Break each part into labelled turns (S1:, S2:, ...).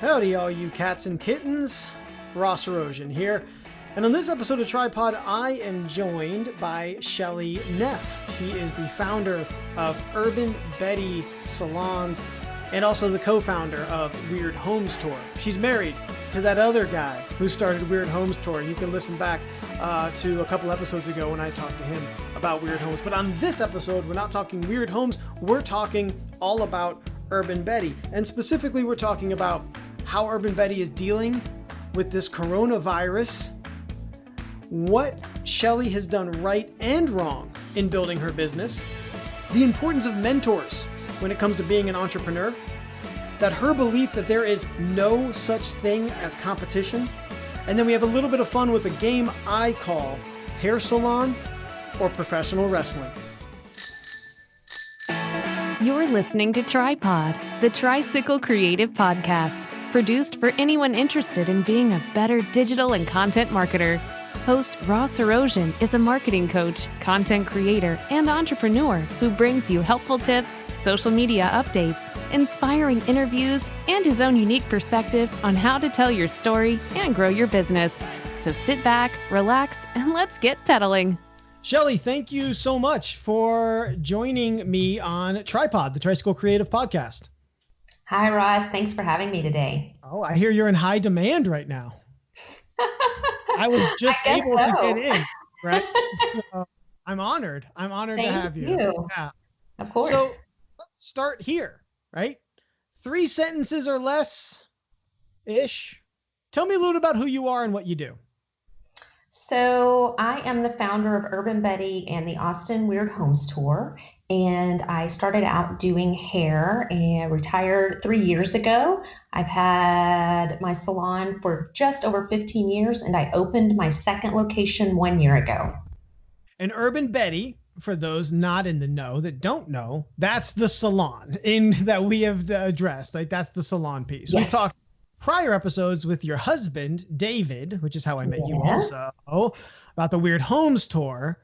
S1: Howdy all you cats and kittens, Ross Erosion here, and on this episode of Tripod I am joined by Chelle Neff. She is the founder of Urban Betty Salons and also the co-founder of Weird Homes Tour. She's married to that other guy who started Weird Homes Tour. You can listen back to a couple episodes ago when I talked to him about Weird Homes. But on this episode, we're not talking Weird Homes, we're talking all about Urban Betty. And specifically, we're talking about how Urban Betty is dealing with this coronavirus, what Chelle has done right and wrong in building her business, the importance of mentors when it comes to being an entrepreneur, that her belief that there is no such thing as competition, and then we have a little bit of fun with a game I call Hair Salon or Professional Wrestling.
S2: You're listening to Tripod, the Tricycle Creative podcast, produced for anyone interested in being a better digital and content marketer. Host Ross Erosion is a marketing coach, content creator, and entrepreneur who brings you helpful tips, social media updates, inspiring interviews, and his own unique perspective on how to tell your story and grow your business. So sit back, relax, and let's get pedaling.
S1: Chelle, thank you so much for joining me on Tripod, the Tricycle Creative podcast.
S3: Hi, Ross. Thanks for having me today.
S1: Oh, I hear you're in high demand right now. I was just able to get in, right? So I'm honored. I'm honored to have you.
S3: Yeah, of course.
S1: So let's start here, right? 3 sentences or less-ish. Tell me a little about who you are and what you do.
S3: So I am the founder of Urban Betty and the Austin Weird Homes Tour. And I started out doing hair and retired 3 years ago. I've had my salon for just over 15 years, and I opened my second location 1 year ago.
S1: And Urban Betty, for those not in the know that don't know, that's the salon that we have addressed. Like that's the salon piece.
S3: Yes.
S1: We talked prior episodes with your husband, David, which is how I met you also, about the Weird Homes Tour.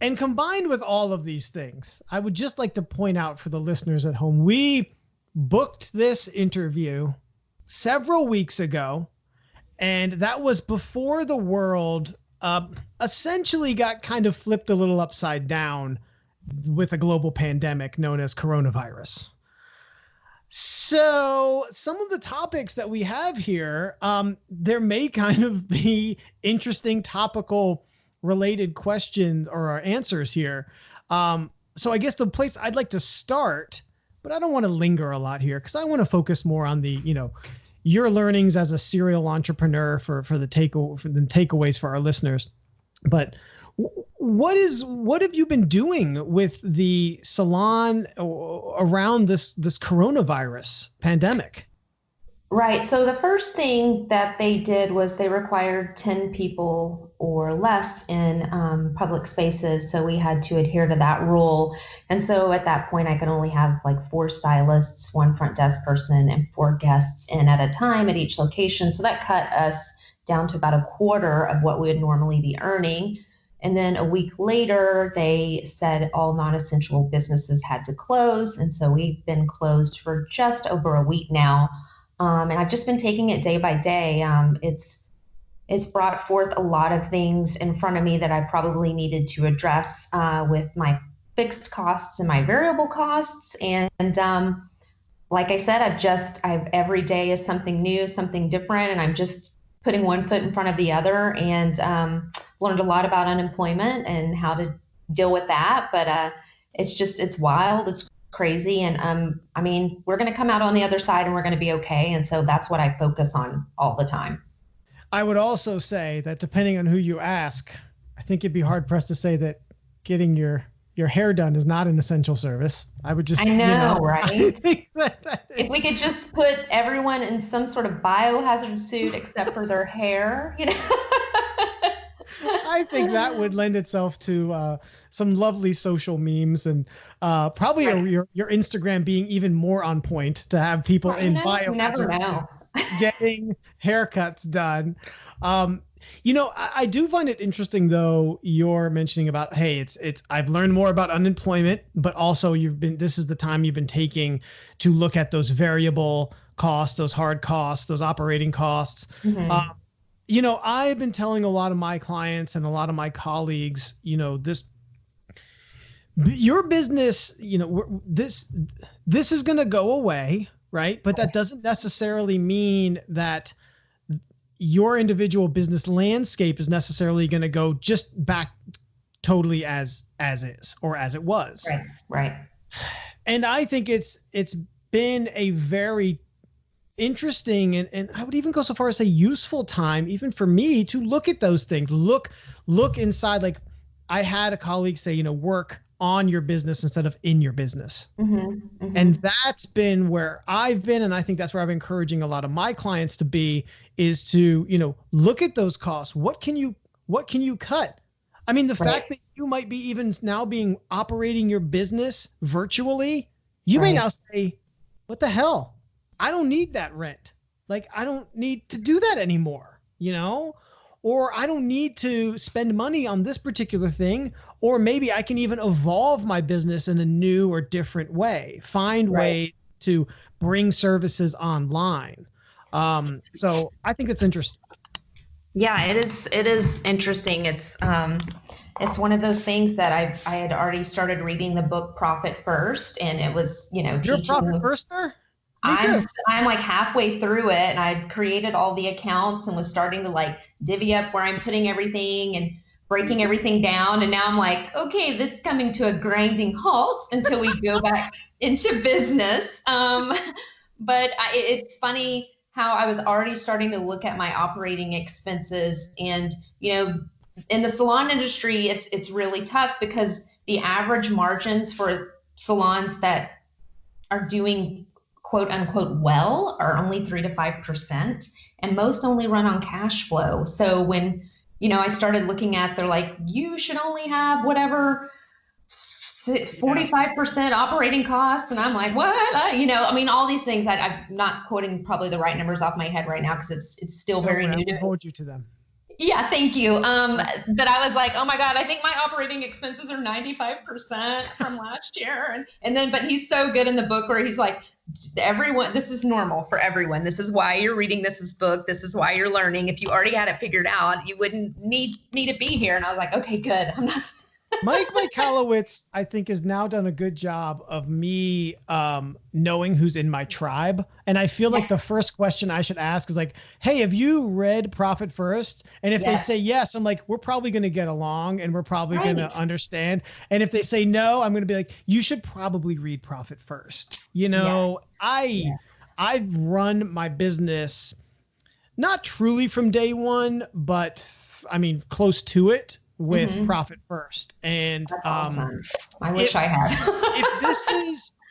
S1: And combined with all of these things, I would just like to point out for the listeners at home, we booked this interview several weeks ago, and that was before the world essentially got kind of flipped a little upside down with a global pandemic known as coronavirus. So some of the topics that we have here, there may kind of be interesting topical related questions or answers here. So I guess the place I'd like to start, but I don't want to linger a lot here because I want to focus more on the, your learnings as a serial entrepreneur for the takeaways for our listeners. But what have you been doing with the salon around this coronavirus pandemic?
S3: Right. So the first thing that they did was they required 10 people or less in public spaces. So we had to adhere to that rule. And so at that point, I could only have like 4 stylists, 1 front desk person, and 4 guests in at a time at each location. So that cut us down to about a quarter of what we would normally be earning. And then a week later, they said all non-essential businesses had to close. And so we've been closed for just over a week now. And I've just been taking it day by day. It's brought forth a lot of things in front of me that I probably needed to address with my fixed costs and my variable costs. And like I said, every day is something new, something different, and I'm just putting one foot in front of the other. And learned a lot about unemployment and how to deal with that. But it's wild. It's crazy. And we're going to come out on the other side and we're going to be okay. And so that's what I focus on all the time.
S1: I would also say that depending on who you ask, I think it'd be hard pressed to say that getting your hair done is not an essential service. I would just,
S3: I know, right?
S1: I think that
S3: if we could just put everyone in some sort of biohazard suit except for their hair,
S1: I think that would lend itself to some lovely social memes and probably your Instagram being even more on point to have people in biohazard suits getting haircuts done. I do find it interesting though. You're mentioning about, hey, I've learned more about unemployment, but also this is the time you've been taking to look at those variable costs, those hard costs, those operating costs.
S3: Mm-hmm.
S1: I've been telling a lot of my clients and a lot of my colleagues, your business, this is going to go away, right? But that doesn't necessarily mean that your individual business landscape is necessarily going to go just back totally as is or as it was.
S3: Right.
S1: And I think it's been a very interesting and I would even go so far as say useful time, even for me, to look at those things, look inside. Like I had a colleague say, work on your business instead of in your business.
S3: Mm-hmm. Mm-hmm.
S1: And that's been where I've been. And I think that's where I'm encouraging a lot of my clients to be, is to, look at those costs. What can you cut? I mean, the fact that you might be even now operating your business virtually, you may now say, what the hell? I don't need that rent. Like, I don't need to do that anymore, or I don't need to spend money on this particular thing. Or maybe I can even evolve my business in a new or different way, find ways to bring services online. So I think it's interesting.
S3: Yeah, it is interesting. It's one of those things that I had already started reading the book Profit First, and it was,
S1: You're
S3: teaching.
S1: a profit firster? Me too.
S3: I'm like halfway through it, and I created all the accounts and was starting to like divvy up where I'm putting everything and breaking everything down. And now I'm like, okay, that's coming to a grinding halt until we go back into business. But it's funny how I was already starting to look at my operating expenses. And, in the salon industry, it's really tough because the average margins for salons that are doing quote unquote well are only 3 to 5%, and most only run on cash flow. So when I started looking at, they're like, you should only have whatever 45% operating costs. And I'm like, what? All these things that I'm not quoting probably the right numbers off my head right now, because it's still very new to me.
S1: Hold you to them.
S3: Yeah, thank you. But I was like, oh my God, I think my operating expenses are 95% from last year. But he's so good in the book where he's like, everyone, this is normal for everyone. This is why you're reading this book. This is why you're learning. If you already had it figured out, you wouldn't need to be here. And I was like, okay, good. I'm not.
S1: Mike Mikalowicz, I think, has now done a good job of me knowing who's in my tribe. And I feel like the first question I should ask is like, hey, have you read Profit First? And if they say yes, I'm like, we're probably going to get along and we're probably going to understand. And if they say no, I'm going to be like, you should probably read Profit First. I've run my business not truly from day one, but I mean, close to it, with Profit First. And
S3: that's awesome. I wish I had.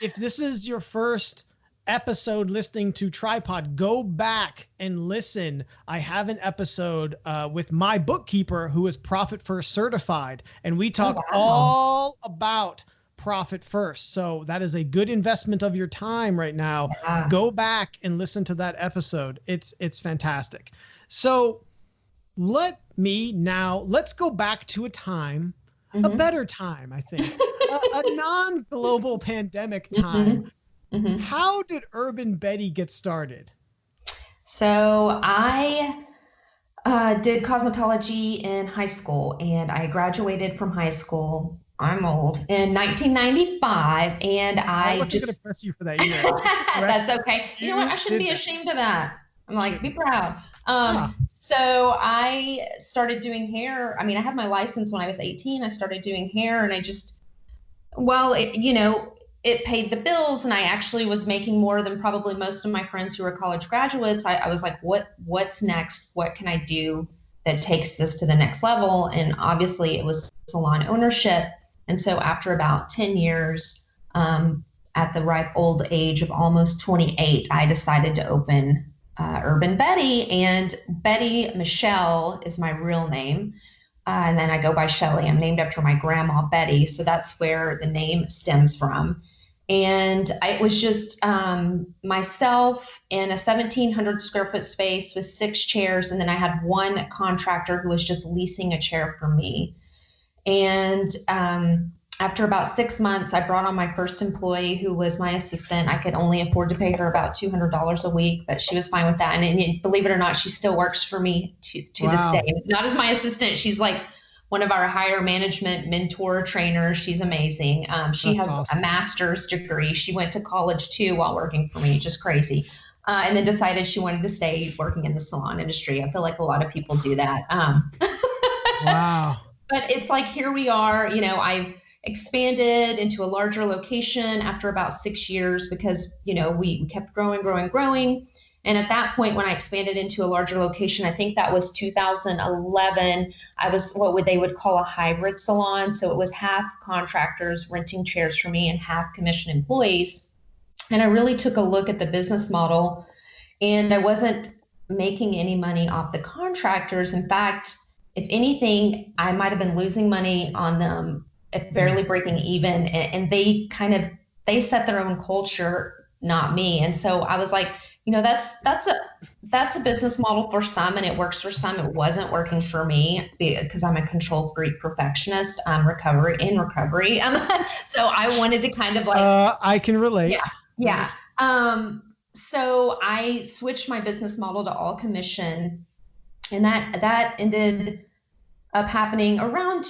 S1: if this is your first episode listening to Tripod, go back and listen. I have an episode with my bookkeeper who is Profit First certified, and we talk all about Profit First. So that is a good investment of your time right now. Yeah. Go back and listen to that episode. It's fantastic. So let's go back to a time, a better time, I think, a non-global pandemic time. How did Urban Betty get started?
S3: So I did cosmetology in high school, and I graduated from high school. I'm old, in 1995, and I wasn't going
S1: to press you for that year.
S3: That's okay. You know what? I shouldn't be ashamed of that. I'm like, be proud. So I started doing hair. I mean, I had my license when I was 18. I started doing hair, and it paid the bills, and I actually was making more than probably most of my friends who were college graduates. I was like, what's next? What can I do that takes this to the next level? And obviously it was salon ownership. And so after about 10 years, at the ripe old age of almost 28, I decided to open Urban Betty, and Betty Michelle is my real name. And then I go by Shelley. I'm named after my grandma, Betty. So that's where the name stems from. And it was just myself in a 1,700 square foot space with 6 chairs. And then I had one contractor who was just leasing a chair from me. And after about 6 months, I brought on my first employee who was my assistant. I could only afford to pay her about $200 a week, but she was fine with that. And believe it or not, she still works for me to this day. Not as my assistant. She's like one of our higher management mentor trainers. She's amazing. She has awesome. A master's degree. She went to college too while working for me, just crazy. And then decided she wanted to stay working in the salon industry. I feel like a lot of people do that.
S1: Wow.
S3: But it's like, here we are, I expanded into a larger location after about 6 years because, we kept growing. And at that point, when I expanded into a larger location, I think that was 2011, I was what they would call a hybrid salon. So it was half contractors renting chairs from me and half commission employees. And I really took a look at the business model, and I wasn't making any money off the contractors. In fact, if anything, I might have been losing money on them, barely breaking even. And they set their own culture, not me. And so I was like, that's a business model for some, and it works for some. It wasn't working for me because I'm a control freak perfectionist. Recovery. So I wanted to kind of like,
S1: I can relate.
S3: Yeah. So I switched my business model to all commission, and that ended up happening around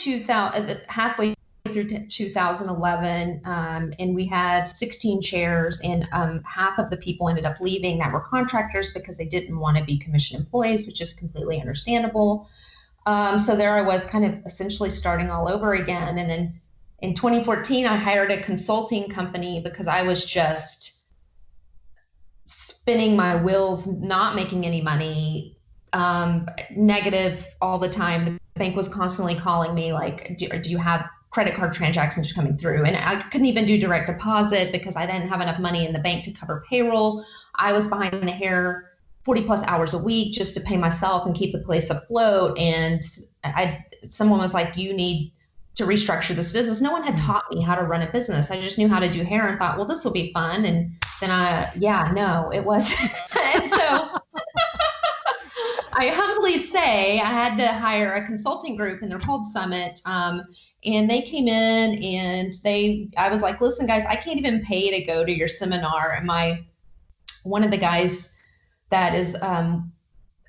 S3: halfway through 2011, and we had 16 chairs, and half of the people ended up leaving that were contractors because they didn't want to be commission employees, which is completely understandable. So there I was, kind of essentially starting all over again. And then in 2014, I hired a consulting company because I was just spinning my wheels, not making any money, negative all the time. The bank was constantly calling me like, do you have credit card transactions coming through? And I couldn't even do direct deposit because I didn't have enough money in the bank to cover payroll. I was behind the hair 40 plus hours a week just to pay myself and keep the place afloat. And someone was like, you need to restructure this business. No one had taught me how to run a business. I just knew how to do hair and thought, well, this will be fun. And then no, it wasn't. And so I humbly say I had to hire a consulting group, and they're called Summit. And they came in, and I was like, listen, guys, I can't even pay to go to your seminar. And one of the guys that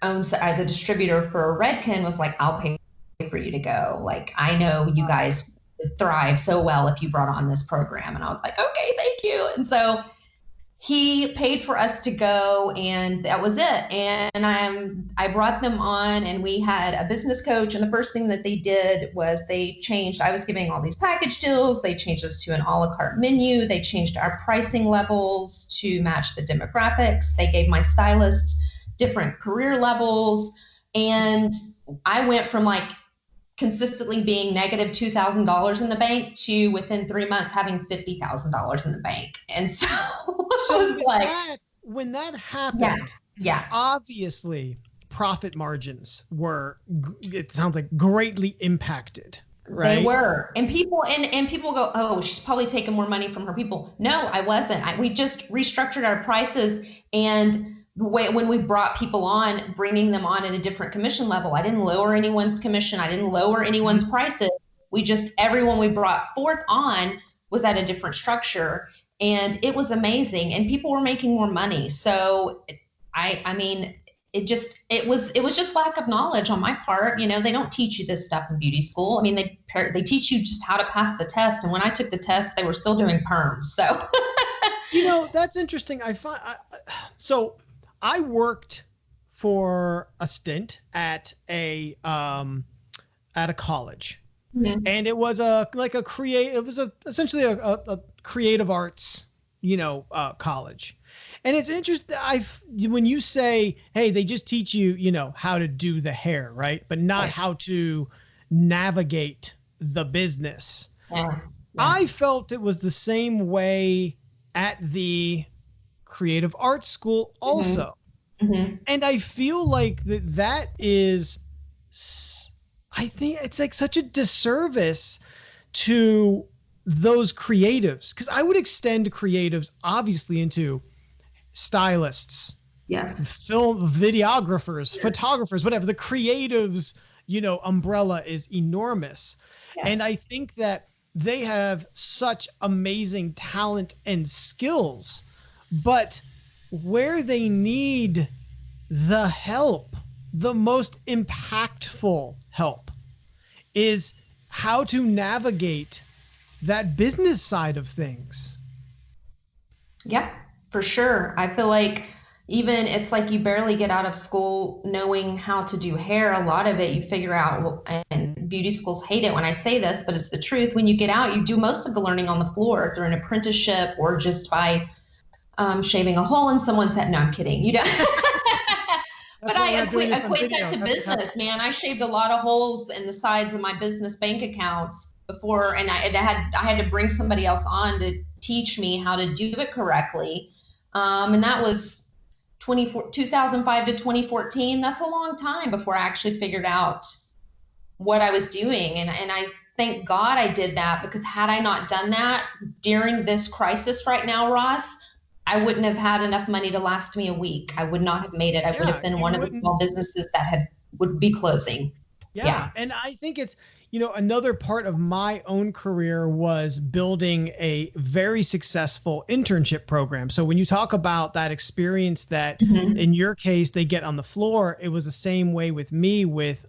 S3: owns the distributor for Redken was like, I'll pay for you to go. Like, I know you guys would thrive so well if you brought on this program. And I was like, okay, thank you. And so he paid for us to go, and that was it. And I brought them on, and we had a business coach. And the first thing that they did was I was giving all these package deals. They changed us to an a la carte menu. They changed our pricing levels to match the demographics. They gave my stylists different career levels. And I went from like consistently being negative $2,000 in the bank to within 3 months having $50,000 in the bank. And so it was like,
S1: when that happened,
S3: yeah,
S1: obviously profit margins were, it sounds like, greatly impacted. Right?
S3: They were. And people go, oh, she's probably taking more money from her people. No, I wasn't. We just restructured our prices, and when we brought people on, bringing them on at a different commission level, I didn't lower anyone's commission. I didn't lower anyone's prices. Everyone we brought forth on was at a different structure, and it was amazing, and people were making more money. So I mean, it was just lack of knowledge on my part. They don't teach you this stuff in beauty school. I mean, they teach you just how to pass the test. And when I took the test, they were still doing perms. So,
S1: that's interesting. I worked for a stint at a college, mm-hmm. and it was essentially a creative arts, college. And it's interesting. When you say, hey, they just teach you, how to do the hair, right? But not how to navigate the business.
S3: Yeah.
S1: I felt it was the same way at the creative arts school also.
S3: Mm-hmm.
S1: And I feel like that is, I think it's like such a disservice to those creatives, because I would extend creatives obviously into stylists,
S3: Yes.
S1: film videographers, photographers, whatever. The creatives, umbrella is enormous.
S3: Yes.
S1: And I think that they have such amazing talent and skills, but where they need the help, the most impactful help, is how to navigate that business side of things.
S3: Yeah, for sure. I feel like even it's like you barely get out of school knowing how to do hair. A lot of it you figure out, and beauty schools hate it when I say this, but it's the truth. When you get out, you do most of the learning on the floor through an apprenticeship or just by shaving a hole in someone's head. No, I'm kidding. You don't. But I equate that to business, man. I shaved a lot of holes in the sides of my business bank accounts before, and I had to bring somebody else on to teach me how to do it correctly. And that was 2005 to 2014. That's a long time before I actually figured out what I was doing. And I thank God I did that, because had I not done that during this crisis right now, Ross, I wouldn't have had enough money to last me a week. I would not have made it. I would have been one of the small businesses that would be closing.
S1: Yeah. And I think it's, another part of my own career was building a very successful internship program. So when you talk about that experience that in your case, they get on the floor, it was the same way with me with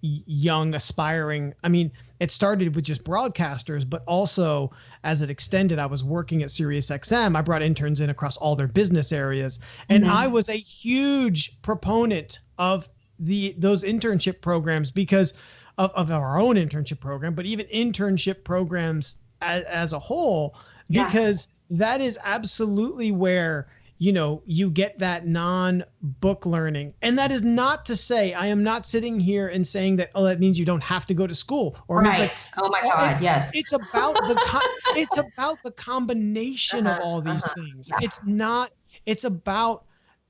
S1: young aspiring. I mean, it started with just broadcasters, but also as it extended, I was working at SiriusXM. I brought interns in across all their business areas. And I was a huge proponent of those internship programs because of our own internship program, but even internship programs as a whole, because that is absolutely where, you get that non-book learning. And that is not to say, I am not sitting here and saying that, that means you don't have to go to school. Or
S3: right. Oh my God. Yes.
S1: It's about it's about the combination of all these things. Yeah. It's about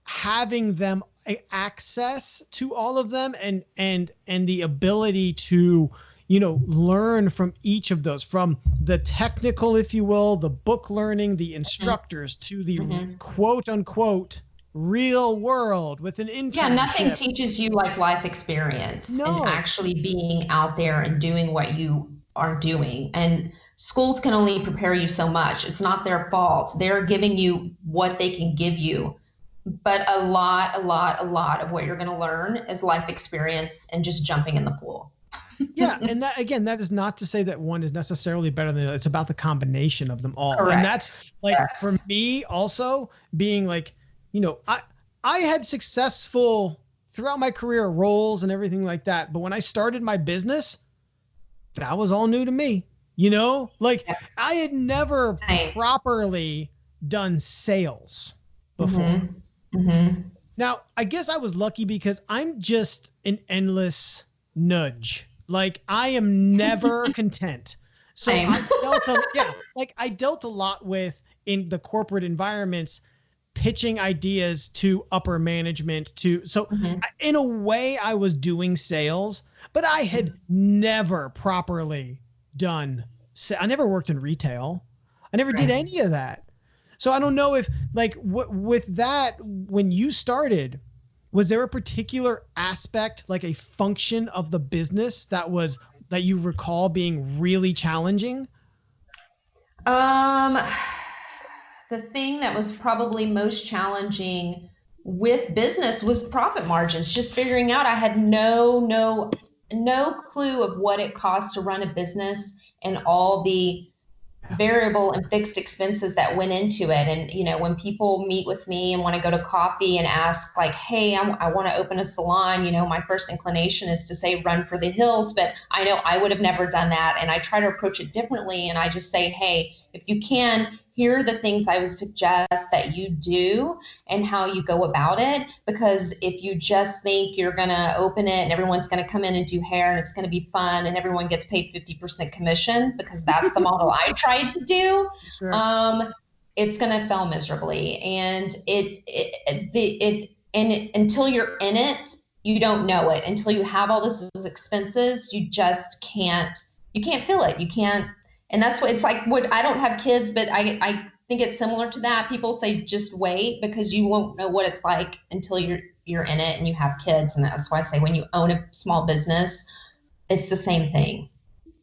S1: having them access to all of them and the ability to, learn from each of those, from the technical, if you will, the book learning, the instructors, to the quote unquote real world with an internship.
S3: Yeah, nothing teaches you like life experience and actually being out there and doing what you are doing. And schools can only prepare you so much. It's not their fault. They're giving you what they can give you. But a lot of what you're going to learn is life experience and just jumping in the pool.
S1: Yeah. And that, again, that is not to say that one is necessarily better than the other. It's about the combination of them all. Correct. And that's like, for me also being like, I had successful throughout my career roles and everything like that. But when I started my business, that was all new to me, I had never properly done sales before. Now, I guess I was lucky because I'm just an endless nudge. Like, I am never content. So I dealt a lot with, in the corporate environments, pitching ideas to upper management in a way I was doing sales, but I had never properly done. I never worked in retail. I never did any of that. So I don't know if with that, when you started, was there a particular aspect, like a function of the business that you recall being really challenging?
S3: The thing that was probably most challenging with business was profit margins. Just figuring out, I had no clue of what it costs to run a business and all the variable and fixed expenses that went into it. And, when people meet with me and want to go to coffee and ask like, hey, I want to open a salon, my first inclination is to say run for the hills, but I know I would have never done that. And I try to approach it differently. And I just say, hey, if you can, here are the things I would suggest that you do and how you go about it. Because if you just think you're going to open it and everyone's going to come in and do hair and it's going to be fun and everyone gets paid 50% commission, because that's the model I tried to do, it's going to fail miserably. And until you're in it, you don't know it. Until you have all those expenses, you just can't feel it. You can't. And that's what it's like. What I don't have kids, but I think it's similar to that. People say just wait because you won't know what it's like until you're in it and you have kids. And that's why I say when you own a small business, it's the same thing.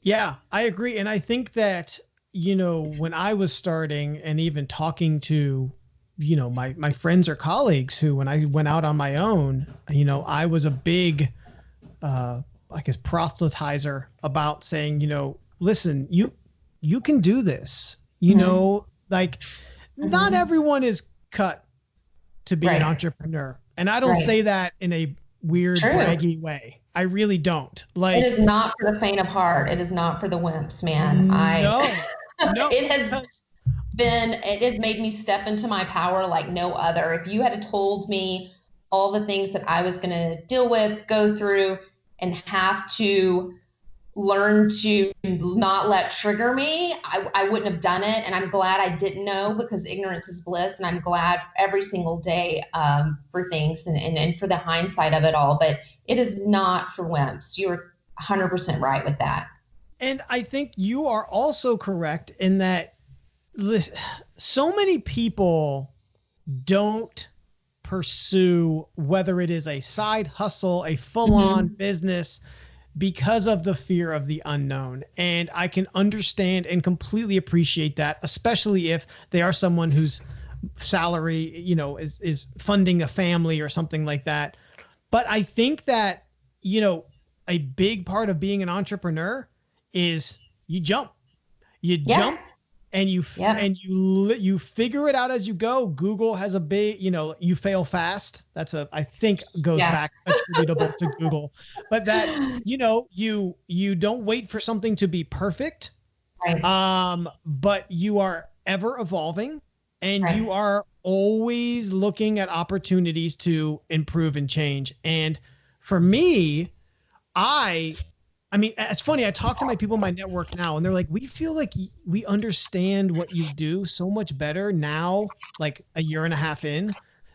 S1: Yeah, I agree. And I think that, when I was starting and even talking to, my friends or colleagues who, when I went out on my own, I was a big, I guess, proselytizer about saying, listen, you can do this, like not everyone is cut to be an entrepreneur. And I don't say that in a weird, braggy way. I really don't. Like,
S3: it is not for the faint of heart. It is not for the wimps, man.
S1: No.
S3: It has made me step into my power like no other. If you had told me all the things that I was going to deal with, go through, and have to learn to not let trigger me, I wouldn't have done it. And I'm glad I didn't know, because ignorance is bliss. And I'm glad every single day for things and for the hindsight of it all. But it is not for wimps. You're 100% right with that.
S1: And I think you are also correct in that so many people don't pursue, whether it is a side hustle, a full-on business, because of the fear of the unknown. And I can understand and completely appreciate that, especially if they are someone whose salary, is funding a family or something like that. But I think that, a big part of being an entrepreneur is you jump and you figure it out as you go. Google has a big, you fail fast. That's I think goes back attributable to Google, but that, you don't wait for something to be perfect. Right. But you are ever evolving, and you are always looking at opportunities to improve and change. And for me, I mean, it's funny. I talk to my people in my network now, and they're like, we feel like we understand what you do so much better now, like a year and a half in,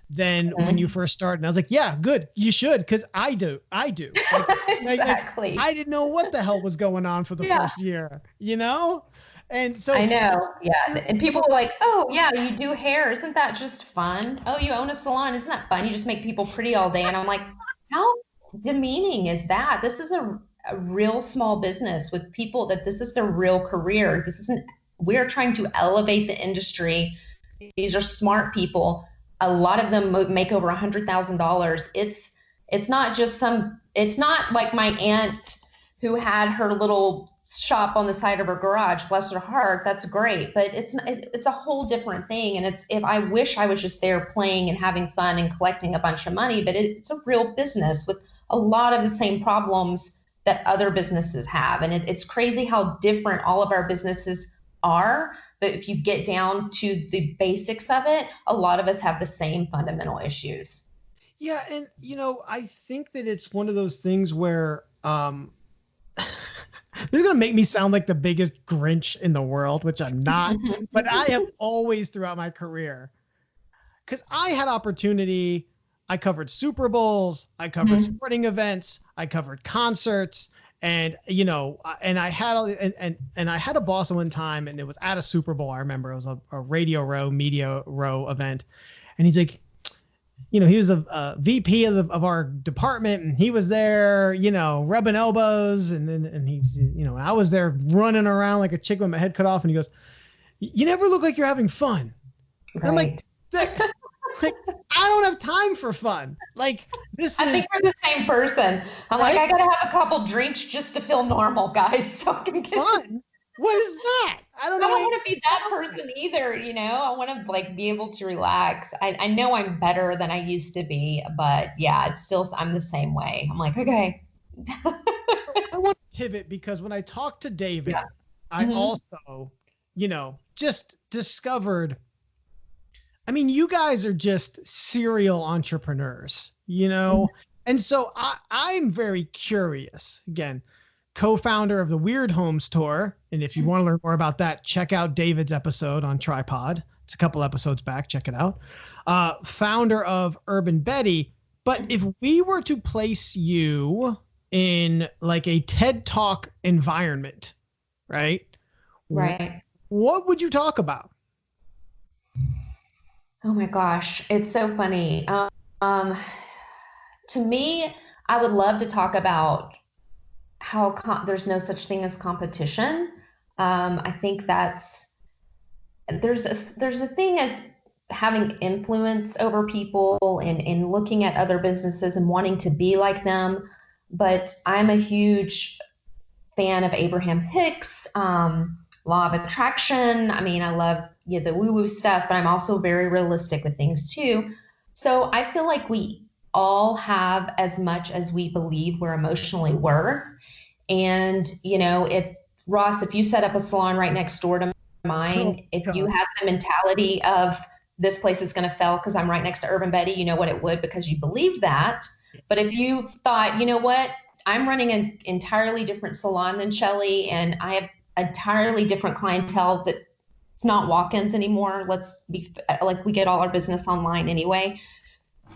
S1: than when you first started. And I was like, yeah, good. You should. Cause I do. Like,
S3: exactly.
S1: I didn't know what the hell was going on for the first year, And so
S3: I know. Yeah. And people are like, oh yeah, you do hair. Isn't that just fun? Oh, you own a salon. Isn't that fun? You just make people pretty all day. And I'm like, how demeaning is that? This is a real small business with people that this is their real career. We're trying to elevate the industry. These are smart people. A lot of them make over $100,000. It's not like my aunt who had her little shop on the side of her garage, bless her heart. That's great. But it's a whole different thing. And if I wish I was just there playing and having fun and collecting a bunch of money, but it's a real business with a lot of the same problems that other businesses have. And it's crazy how different all of our businesses are. But if you get down to the basics of it, a lot of us have the same fundamental issues.
S1: Yeah. And, I think that it's one of those things where this is going to make me sound like the biggest Grinch in the world, which I'm not, but I have always throughout my career, because I had opportunity. I covered Super Bowls, I covered sporting events, I covered concerts, and and I had I had a boss one time, and it was at a Super Bowl. I remember it was a radio row, media row event, and he's like, he was a VP of our department, and he was there, rubbing elbows, and he's, I was there running around like a chicken with my head cut off, and he goes, "You never look like you're having fun." Right. I'm like, I don't have time for fun. Like, I
S3: think we're the same person. I'm like, I gotta have a couple drinks just to feel normal, guys. So I can get
S1: fun. What is that? I don't
S3: want to be that person either. I want to be able to relax. I know I'm better than I used to be, but yeah, I'm the same way. I'm like, okay.
S1: I want to pivot, because when I talked to David, I also, just discovered, I mean, you guys are just serial entrepreneurs, and so I'm very curious. Again, co-founder of the Weird Homes Tour. And if you want to learn more about that, check out David's episode on Tripod. It's a couple episodes back. Check it out. Founder of Urban Betty. But if we were to place you in like a TED Talk environment, right?
S3: Right.
S1: What would you talk about?
S3: Oh my gosh, it's so funny. To me, I would love to talk about how there's no such thing as competition. I think there's a thing as having influence over people and looking at other businesses and wanting to be like them. But I'm a huge fan of Abraham Hicks, law of attraction. I mean, I love the woo woo stuff, but I'm also very realistic with things too. So I feel like we all have as much as we believe we're emotionally worth. And, if Ross, if you set up a salon right next door to mine, if you had the mentality of this place is going to fail because I'm right next to Urban Betty, you know what, it would, because you believed that. But if you thought, you know what, I'm running an entirely different salon than Chelle, and I have entirely different clientele that it's not walk-ins anymore. Let's be like, we get all our business online anyway.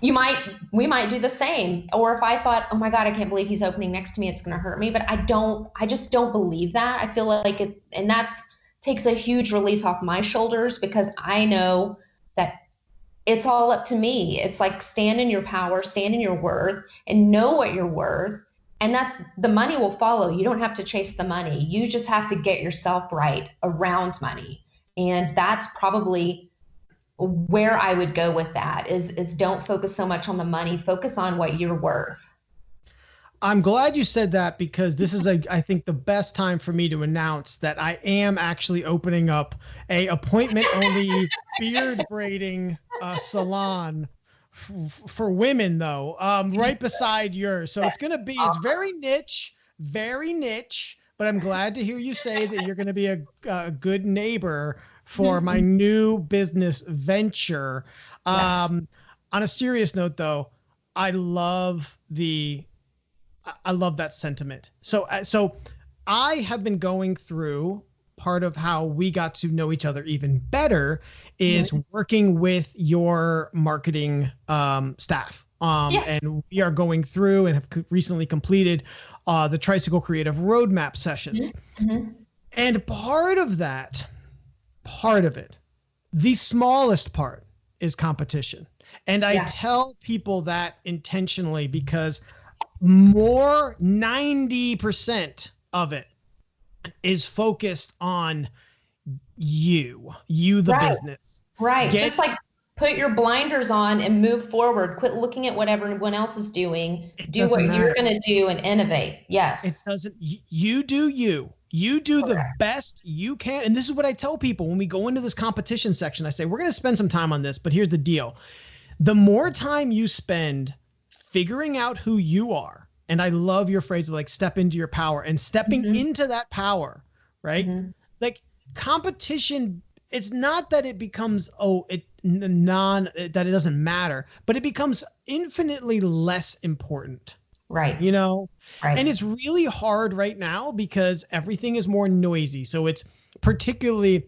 S3: We might do the same. Or if I thought, oh my God, I can't believe he's opening next to me, it's going to hurt me. But I just don't believe that. I feel like and that's takes a huge release off my shoulders, because I know that it's all up to me. It's like, stand in your power, stand in your worth, and know what you're worth. And the money will follow. You don't have to chase the money. You just have to get yourself right around money. And that's probably where I would go with that is don't focus so much on the money, focus on what you're worth.
S1: I'm glad you said that, because this is I think the best time for me to announce that I am actually opening up a appointment only beard braiding salon for women, though, right beside yours. So it's very niche, but I'm glad to hear you say that you're going to be a good neighbor for my new business venture.
S3: Yes.
S1: On a serious note, though, I love that sentiment. So I have been going through, part of how we got to know each other even better is working with your marketing staff.
S3: Yes.
S1: And we are going through and have recently completed the Tricycle Creative roadmap sessions.
S3: Mm-hmm.
S1: And part of it, the smallest part, is competition. And I tell people that intentionally, because 90% of it is focused on you, the business.
S3: Right. Just like, put your blinders on and move forward. Quit looking at what everyone else is doing. Do what you're going to do and innovate. Yes.
S1: It doesn't. You do you. You do the best you can. And this is what I tell people when we go into this competition section. I say, we're going to spend some time on this, but here's the deal. The more time you spend figuring out who you are, and I love your phrase of like, step into your power, and stepping into that power, right? Like, competition, it's not that it becomes, that it doesn't matter, but it becomes infinitely less important.
S3: Right.
S1: Right. And it's really hard right now because everything is more noisy. So it's particularly,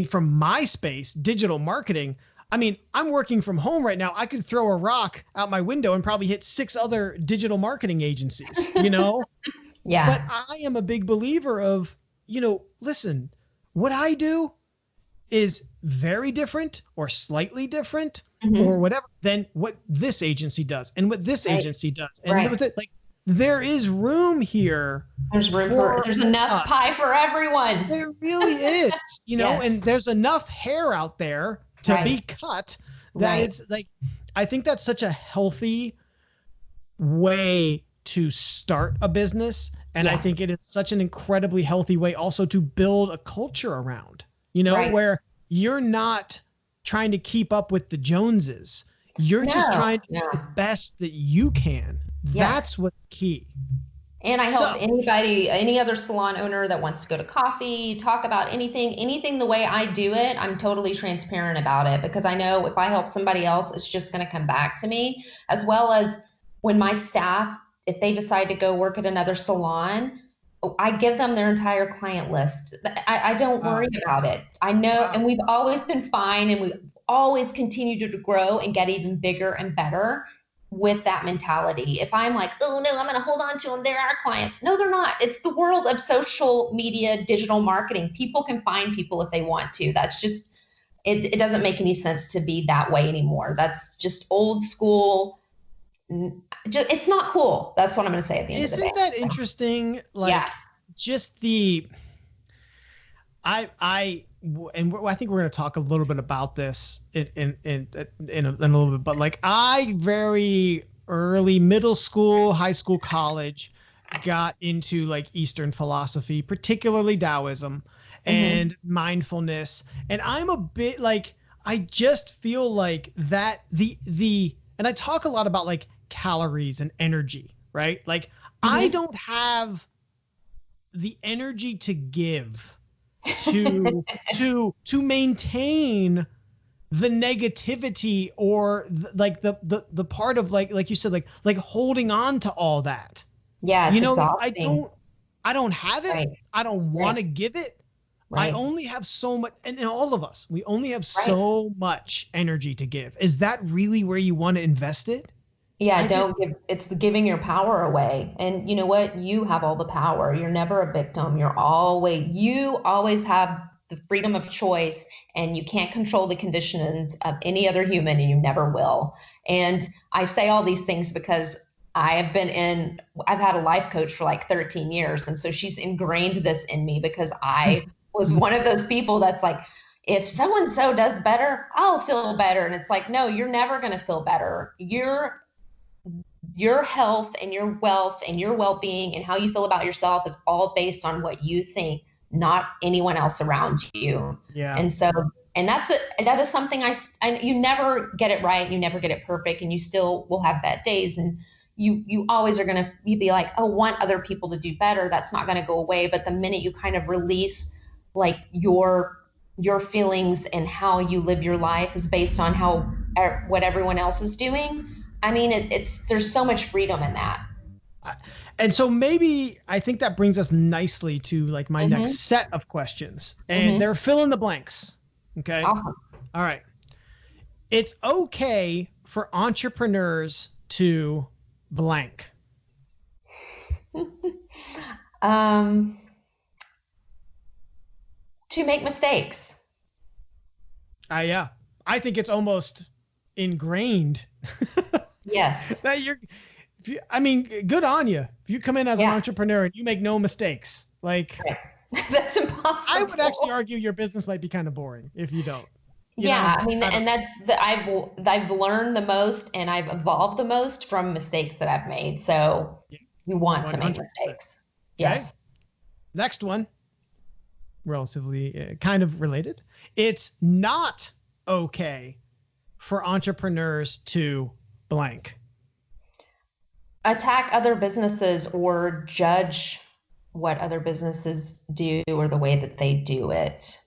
S1: from my space, digital marketing. I'm working from home right now. I could throw a rock out my window and probably hit 6 other digital marketing agencies, Yeah. But I am a big believer of, listen, what I do is very different or slightly different or whatever than what this agency does and what this agency does. And there is room here.
S3: There's room there's enough pie for everyone.
S1: There really is, and there's enough hair out there to be cut that it's like, I think that's such a healthy way to start a business. And I think it is such an incredibly healthy way also to build a culture around, where you're not trying to keep up with the Joneses. You're just trying to do the best that you can. That's what's key.
S3: And I help any other salon owner that wants to go to coffee, talk about anything the way I do it. I'm totally transparent about it, because I know if I help somebody else, it's just going to come back to me. As well as when my staff, if they decide to go work at another salon, I give them their entire client list. I don't worry about it. I know, and we've always been fine, and we always continue to grow and get even bigger and better. with that mentality. If I'm like, oh no, I'm going to hold on to them, they're our clients. No, they're not. It's the world of social media, digital marketing. People can find people if they want to. That's just, it doesn't make any sense to be that way anymore. That's just old school. It's not cool. That's what I'm going to say at the end of the day.
S1: Isn't that interesting? Like,
S3: yeah.
S1: Just the, I think we're going to talk a little bit about this in a little bit, but like I very early middle school, high school, college got into like Eastern philosophy, particularly Taoism and mindfulness. And I'm a bit like, I just feel like that and I talk a lot about like calories and energy, right? Like I don't have the energy to give to maintain the negativity or the part of like you said, like holding on to all that.
S3: Yeah. It's exhausting.
S1: I don't have it. Right. I don't want to give it. Right. I only have so much, and all of us, we only have so much energy to give. Is that really where you want to invest it?
S3: Yeah, it's giving your power away. And you know what? You have all the power. You're never a victim. You always have the freedom of choice, and you can't control the conditions of any other human, and you never will. And I say all these things because I've had a life coach for like 13 years. And so she's ingrained this in me because I was one of those people that's like, if so-and-so does better, I'll feel better. And it's like, no, you're never going to feel better. Your health and your wealth and your well-being and how you feel about yourself is all based on what you think, not anyone else around you. Yeah. And so, and that is something you never get it right. You never get it perfect, and you still will have bad days. And you always are going to be like, oh, want other people to do better. That's not going to go away. But the minute you kind of release like your feelings and how you live your life is based on what everyone else is doing. I mean, there's so much freedom in that.
S1: And so maybe I think that brings us nicely to like my next set of questions, and they're fill in the blanks. Okay.
S3: Awesome.
S1: All right. It's okay for entrepreneurs to blank.
S3: To make mistakes.
S1: Yeah. I think it's almost ingrained.
S3: Yes.
S1: That good on you. If you come in as an entrepreneur and you make no mistakes, like
S3: that's impossible.
S1: I would actually argue your business might be kind of boring if you don't.
S3: I mean, and that's I've learned the most and I've evolved the most from mistakes that I've made. So you want 100%. To make mistakes.
S1: Okay.
S3: Yes.
S1: Next one, relatively kind of related. It's not okay for entrepreneurs to blank.
S3: Attack other businesses or judge what other businesses do or the way that they do it.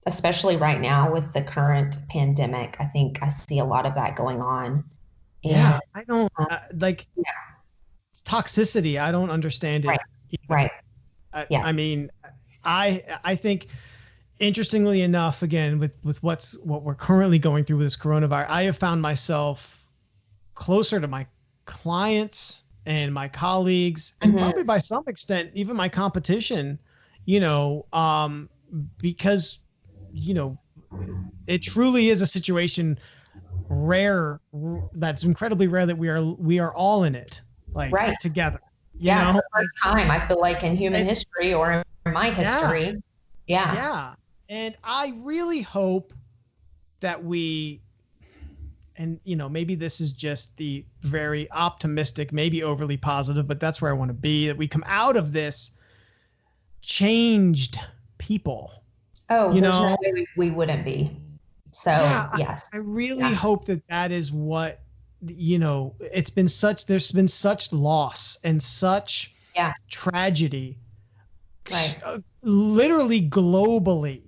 S3: Especially right now with the current pandemic, I think I see a lot of that going on.
S1: And, I don't it's weird. I don't understand it.
S3: Right.
S1: I mean, I think, interestingly enough, again, with what we're currently going through with this coronavirus, I have found myself closer to my clients and my colleagues, and probably by some extent, even my competition, because, it truly is a situation that's incredibly rare that we are all in it, together.
S3: It's the first time I feel like in human history or in my history. Yeah.
S1: And I really hope that maybe this is just the very optimistic, maybe overly positive, but that's where I want to be, that we come out of this changed people. Oh,
S3: there's no way we wouldn't be. So, yes.
S1: I really hope that is what, there's been such loss and such tragedy, literally globally,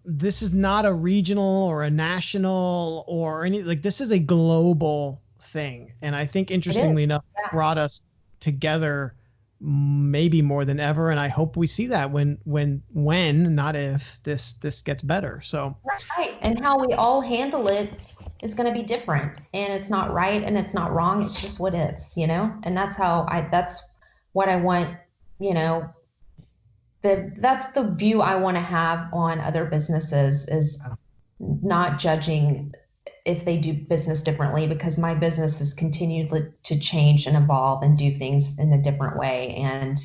S1: this is not a regional or a national or this is a global thing. And I think interestingly enough, brought us together maybe more than ever. And I hope we see that when, not if, this gets better. So
S3: right. And how we all handle it is going to be different, and it's not right and it's not wrong. It's just what is, and that's what I want, that's the view I want to have on other businesses, is not judging if they do business differently, because my business has continued to change and evolve and do things in a different way. And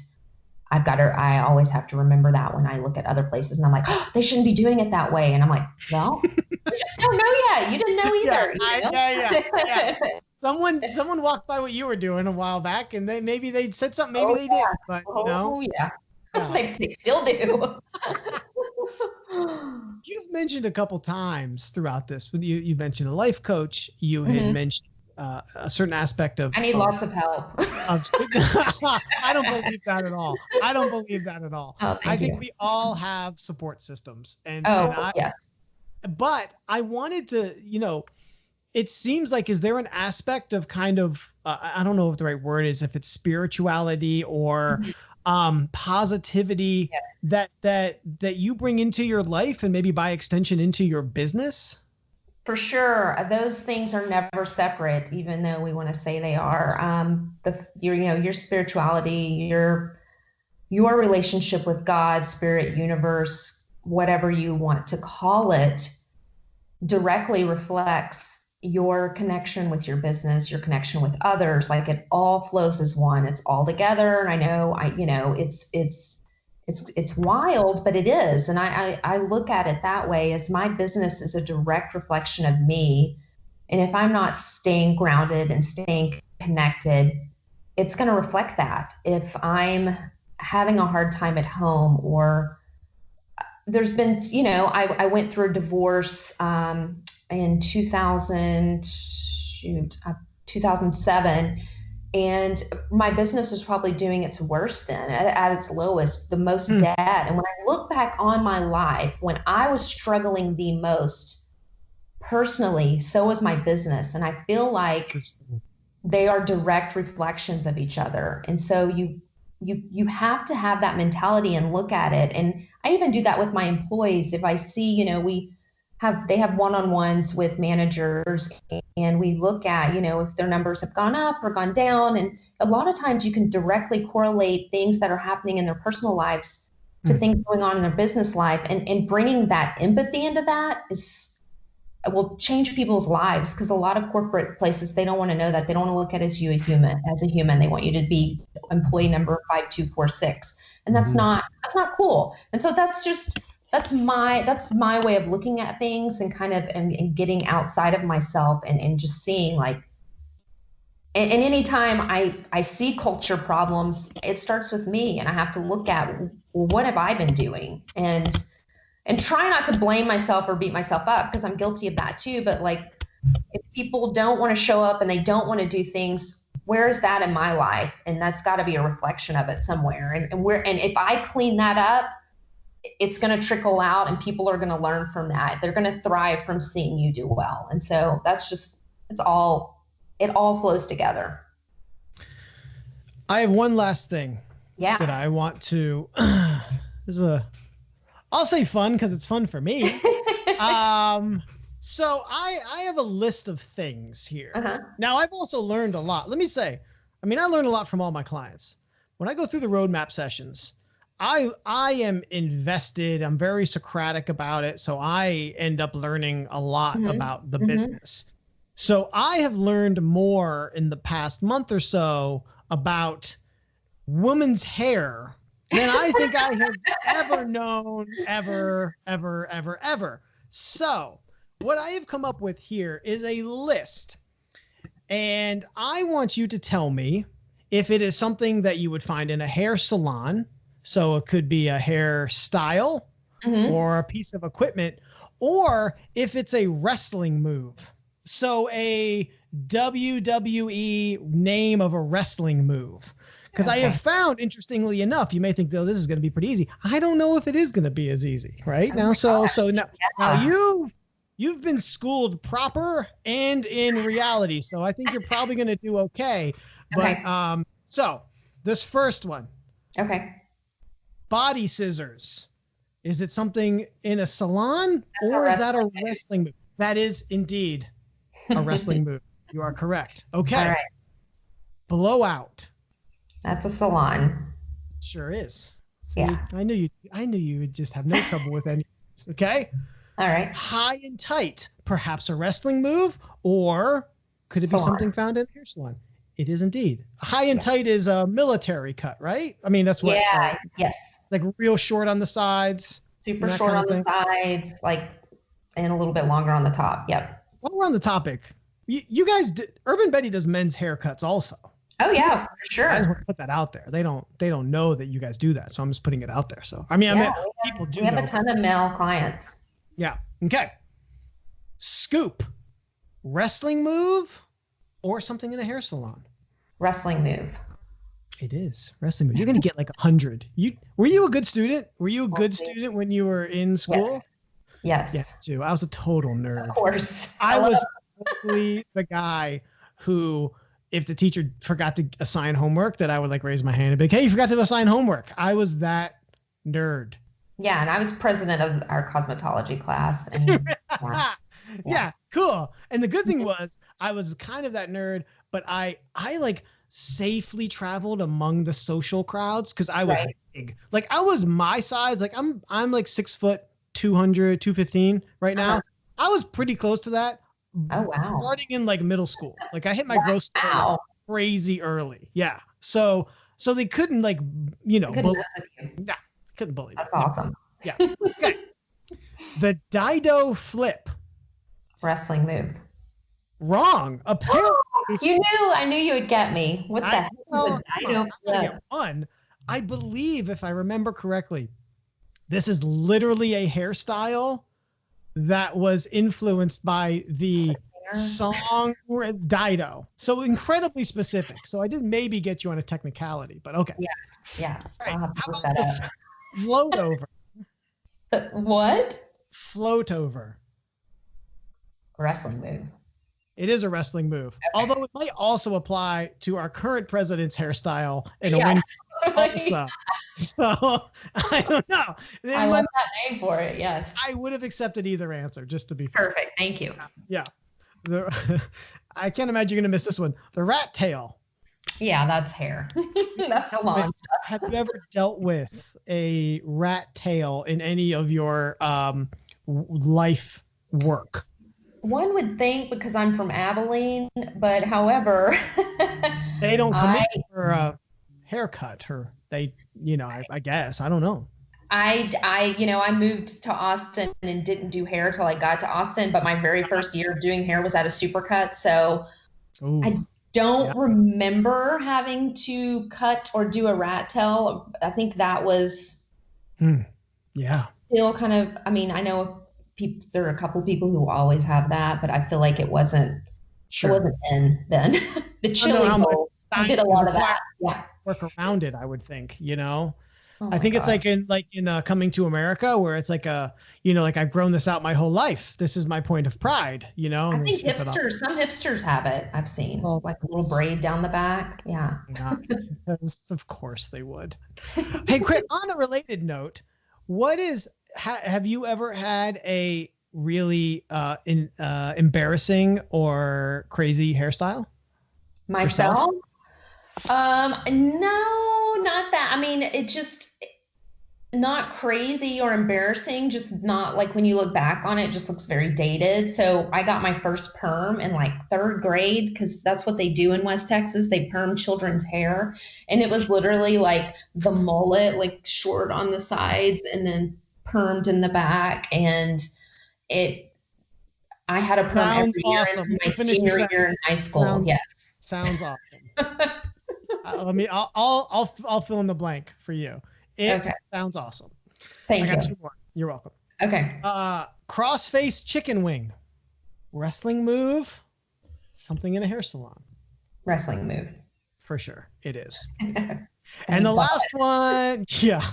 S3: I always have to remember that when I look at other places, and I'm like, oh, they shouldn't be doing it that way. And I'm like, well, we just don't know yet. You didn't know either.
S1: Yeah. Someone walked by what you were doing a while back, and maybe they said something, maybe they did, but
S3: yeah. They still do.
S1: You've mentioned a couple times throughout this, when you mentioned a life coach, you had mentioned a certain aspect of.
S3: I need lots of help.
S1: I don't believe that at all.
S3: Oh,
S1: I think we all have support systems,
S3: yes.
S1: But I wanted to, it seems like, is there an aspect of kind of, I don't know if the right word is, if it's spirituality or positivity, yes, that you bring into your life, and maybe by extension into your business?
S3: For sure. Those things are never separate, even though we want to say they are. Your spirituality, your relationship with God, spirit, universe, whatever you want to call it, directly reflects your connection with your business, your connection with others. Like, it all flows as one. It's all together. And I know, it's wild, but it is. And I look at it that way, as my business is a direct reflection of me. And if I'm not staying grounded and staying connected, it's going to reflect that. If I'm having a hard time at home, or there's been, I went through a divorce in 2007. And my business was probably doing its worst then, at its lowest, the most debt. And when I look back on my life, when I was struggling the most personally, so was my business. And I feel like they are direct reflections of each other. And so you have to have that mentality and look at it. And I even do that with my employees. If I see, they have one-on-ones with managers, and we look at, if their numbers have gone up or gone down. And a lot of times you can directly correlate things that are happening in their personal lives to things going on in their business life. And bringing that empathy into that will change people's lives, because a lot of corporate places, they don't want to know that. They don't want to look at as a human. They want you to be employee number 5246. And that's not cool. And so that's my way of looking at things, and kind of and getting outside of myself, and just seeing, like, and anytime I see culture problems, it starts with me, and I have to look at, well, what have I been doing, and try not to blame myself or beat myself up, because I'm guilty of that too. But, like, if people don't want to show up and they don't want to do things, where is that in my life? And that's got to be a reflection of it somewhere. And if I clean that up, it's going to trickle out, and people are going to learn from that. They're going to thrive from seeing you do well. And so it all flows together.
S1: I have one last thing that I want to, I'll say fun, because it's fun for me. So I have a list of things here. Now, I've also learned a lot. Let me say, I learned a lot from all my clients. When I go through the roadmap sessions, I am invested. I'm very Socratic about it. So I end up learning a lot about the business. So I have learned more in the past month or so about women's hair than I think I have ever known, ever. So what I have come up with here is a list, and I want you to tell me if it is something that you would find in a hair salon. So it could be a hairstyle or a piece of equipment, or if it's a wrestling move. So a WWE name of a wrestling move. Because I have found, interestingly enough, you may think, though, this is going to be pretty easy. I don't know if it is going to be as easy right now. So now you've been schooled proper and in reality. So I think you're probably going to do okay. But so this first one.
S3: Okay.
S1: Body scissors. Is it something in a salon, or is that a wrestling move? That is indeed a wrestling move. You are correct. Okay.
S3: All right.
S1: Blowout.
S3: That's a salon.
S1: Sure is. See,
S3: Yeah.
S1: I knew you would just have no trouble with any. Okay.
S3: All right.
S1: High and tight. Perhaps a wrestling move, or could it be
S3: Salon.
S1: something found in a hair salon? It is indeed. High and tight is a military cut, right? I mean, that's what.
S3: Yeah. Yes.
S1: Like real short on the sides.
S3: Super
S1: that
S3: short
S1: kind
S3: on
S1: of
S3: the sides, like, and a little bit longer on the top. Yep.
S1: While we're on the topic, you guys, Urban Betty does men's haircuts also.
S3: Oh yeah, for
S1: I just
S3: sure.
S1: want to put that out there. They don't know that you guys do that, so I'm just putting it out there. So I mean, people do.
S3: We have
S1: know.
S3: a ton of male clients.
S1: Yeah. Okay. Scoop. Wrestling move or something in a hair salon?
S3: Wrestling move.
S1: It is wrestling move. You're gonna get like 100. Were you a good student? Were you a good student when you were in school?
S3: Yes.
S1: Yes, too. I was a total nerd.
S3: Of course.
S1: I was totally the guy who, if the teacher forgot to assign homework, that I would like raise my hand and be like, hey, you forgot to assign homework. I was that nerd.
S3: Yeah, and I was president of our cosmetology class. And
S1: Yeah, cool. And the good thing was I was kind of that nerd, but I like safely traveled among the social crowds because I was big. Like I was my size. Like I'm like 6 foot 200, 215 right now. I was pretty close to that.
S3: Oh wow.
S1: Starting in like middle school. Like I hit my growth spurt like crazy early. Yeah. So they couldn't like,
S3: Couldn't mess with you.
S1: Yeah, couldn't bully me.
S3: That's awesome.
S1: Yeah. Okay. The Dido flip.
S3: Wrestling move.
S1: Wrong. Apparently.
S3: I knew you would get me. What the heck is a Dido flip?
S1: I believe, if I remember correctly, this is literally a hairstyle that was influenced by the song Dido. So incredibly specific. So I did maybe get you on a technicality, but okay.
S3: Yeah.
S1: Right.
S3: I'll have to look that up.
S1: Float over.
S3: What?
S1: Float over.
S3: Wrestling move.
S1: It is a wrestling move. Okay. Although it might also apply to our current president's hairstyle in a win also. So I don't know.
S3: I love that name for it. Yes.
S1: I would have accepted either answer, just to be fair.
S3: Perfect. Thank you.
S1: Yeah. I can't imagine you're gonna miss this one. The rat tail.
S3: Yeah, that's hair. That's salon stuff.
S1: Have you ever dealt with a rat tail in any of your life work?
S3: One would think, because I'm from Abilene, but however,
S1: they don't come in for a haircut, or they, I guess, I don't know.
S3: I moved to Austin and didn't do hair till I got to Austin, but my very first year of doing hair was at a supercut. So I don't remember having to cut or do a rat tail. I think that was still kind of, I know there are a couple people who always have that, but I feel like it wasn't in then. The chili bowl, I did a lot of that. Yeah.
S1: Work around it, I would think,
S3: Oh
S1: I think it's like in Coming to America, where it's like I've grown this out my whole life. This is my point of pride,
S3: I think some hipsters have it. I've seen like a little braid down the back. Yeah.
S1: Because of course they would. Hey, quick, on a related note, have you ever had a really embarrassing or crazy hairstyle?
S3: Myself? No, not that. It's just not crazy or embarrassing, just not like when you look back on it, just looks very dated. So I got my first perm in like 3rd grade, because that's what they do in West Texas. They perm children's hair. And it was literally like the mullet, like short on the sides and then permed in the back. And I had a perm every year into my senior year in high school. Yes.
S1: Sounds awesome. I'll fill in the blank for you. It sounds awesome.
S3: Thank you.
S1: I got 2 more. You're welcome.
S3: Okay.
S1: Crossface chicken wing. Wrestling move. Something in a hair salon.
S3: Wrestling move.
S1: For sure. It is. And the last one. Yeah.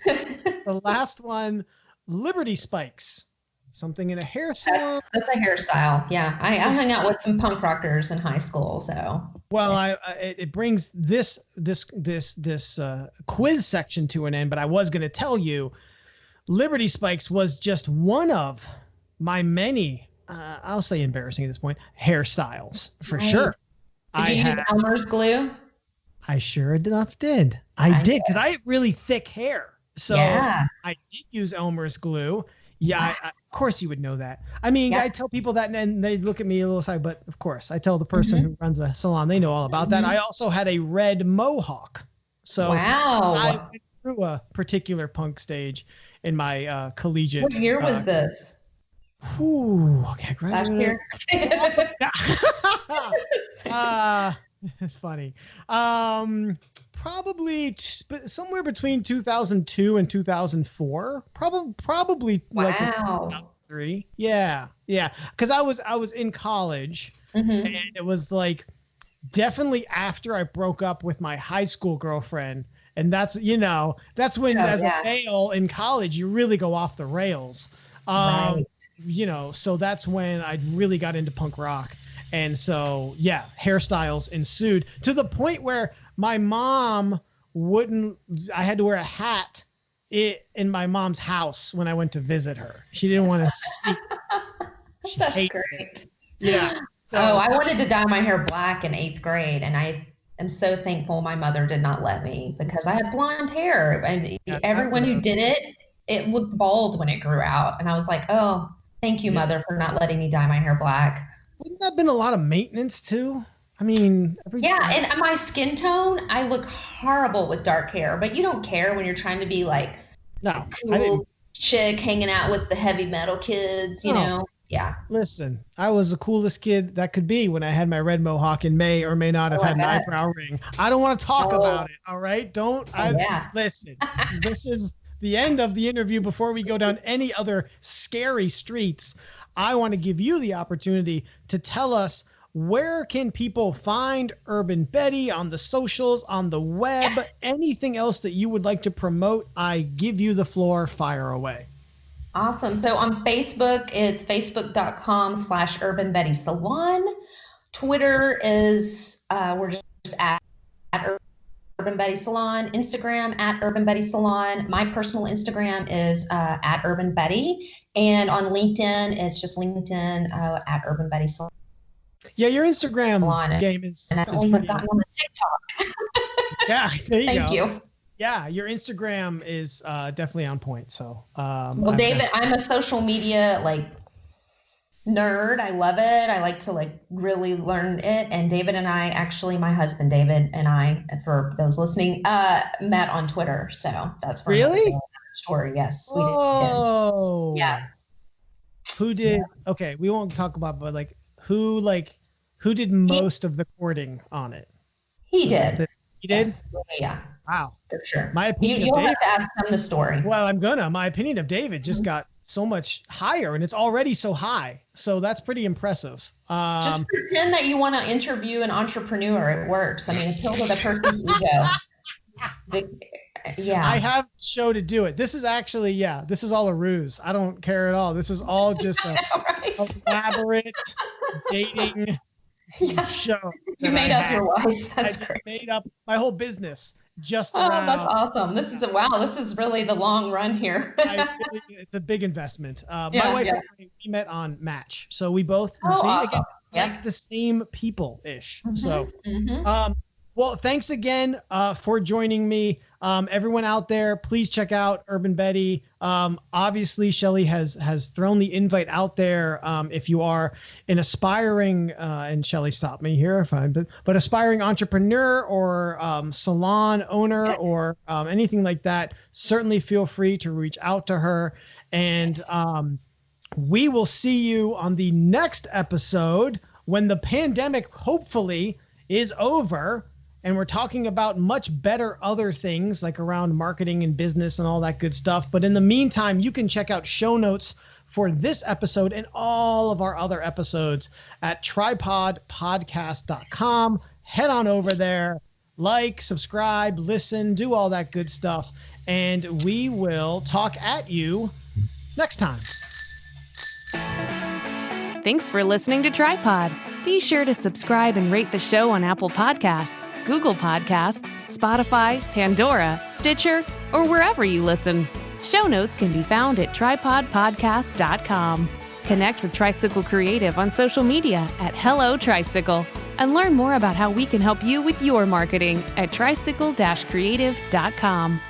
S1: The last one. Liberty spikes. Something in a hair salon.
S3: That's a hairstyle. Yeah. I hung out with some punk rockers in high school. So.
S1: Well, it brings this quiz section to an end, but I was going to tell you, Liberty Spikes was just one of my many I'll say embarrassing at this point, hairstyles for
S3: Right.
S1: sure.
S3: Did you use Elmer's glue?
S1: I sure enough did. I did, because I have really thick hair. So
S3: Yeah.
S1: I did use Elmer's glue. Yeah, of course you would know that. I mean,
S3: Yeah.
S1: I tell people that and they look at me a little side, but of course I tell the person who runs a salon, they know all about that. I also had a red mohawk. So
S3: Wow.
S1: I went through a particular punk stage in my collegiate.
S3: What year was this?
S1: Okay,
S3: Last year?
S1: It's funny. Probably somewhere between 2002 and 2004. Probably like
S3: Wow.
S1: 2003. Yeah. Because I was in college, and it was like definitely after I broke up with my high school girlfriend, and that's when as a male in college you really go off the rails.
S3: Right.
S1: So that's when I really got into punk rock. And so, hairstyles ensued to the point where my mom I had to wear a hat in my mom's house when I went to visit her. She didn't want to see.
S3: That's great.
S1: It. Yeah. So,
S3: I wanted to dye my hair black in 8th grade, and I am so thankful my mother did not let me, because I had blonde hair, and everyone who did it looked bald when it grew out. And I was like, oh, thank you, mother, for not letting me dye my hair black.
S1: Wouldn't that have been a lot of maintenance too? I mean,
S3: and my skin tone, I look horrible with dark hair, but you don't care when you're trying to be like a cool chick hanging out with the heavy metal kids, you know? Yeah.
S1: Listen, I was the coolest kid that could be when I had my red mohawk and may or may not have had an eyebrow ring. I don't want to talk about it. All right. Listen, this is the end of the interview. Before we go down any other scary streets, I want to give you the opportunity to tell us, where can people find Urban Betty on the socials, on the web, anything else that you would like to promote? I give you the floor. Fire away.
S3: Awesome. So on Facebook, it's facebook.com/Urban Betty Salon. Twitter is, we're just at Urban Betty Salon. Instagram at Urban Betty Salon. My personal Instagram is at Urban Betty. And on LinkedIn, it's just LinkedIn at Urban Betty Salon.
S1: Yeah, your Instagram game is.
S3: And I've only gotten on the TikTok.
S1: Yeah, there you go.
S3: Thank you.
S1: Yeah, your Instagram is definitely on point. So,
S3: David, I'm a social media nerd. I love it. I like to really learn it. And David and I, actually, my husband David and I, for those listening, met on Twitter. So that's
S1: really
S3: story. Yes.
S1: Oh,
S3: yeah.
S1: Who did? Yeah. Okay, we won't talk about, but who did most of the courting on it?
S3: He did.
S1: He did?
S3: Yes. Yeah.
S1: Wow.
S3: For sure.
S1: My opinion
S3: You'll have to ask him the story.
S1: Well, my opinion of David just got so much higher, and it's already so high. So that's pretty impressive.
S3: Just pretend that you want to interview an entrepreneur. It works. I mean, appeal to the person's ego. Yeah.
S1: I have a show to do it. This is actually, this is all a ruse. I don't care at all. This is all just a elaborate dating show.
S3: You made up your wife. That's great.
S1: Made up my whole business just
S3: around. That's awesome. This is really the long run here.
S1: It's a big investment. My wife and I, we met on Match. So we both
S3: awesome.
S1: like the same people-ish. So well, thanks again for joining me. Everyone out there, please check out Urban Betty. Obviously, Chelle has thrown the invite out there. If you are an aspiring, and Chelle, stop me here if I'm, but aspiring entrepreneur or salon owner or anything like that, certainly feel free to reach out to her. And we will see you on the next episode when the pandemic hopefully is over. And we're talking about much better other things like around marketing and business and all that good stuff. But in the meantime, you can check out show notes for this episode and all of our other episodes at tripodpodcast.com. Head on over there, subscribe, listen, do all that good stuff. And we will talk at you next time.
S2: Thanks for listening to Tripod. Be sure to subscribe and rate the show on Apple Podcasts, Google Podcasts, Spotify, Pandora, Stitcher, or wherever you listen. Show notes can be found at tripodpodcast.com. Connect with Tricycle Creative on social media at Hello Tricycle and learn more about how we can help you with your marketing at tricycle-creative.com.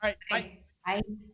S1: All right, bye.
S3: Bye.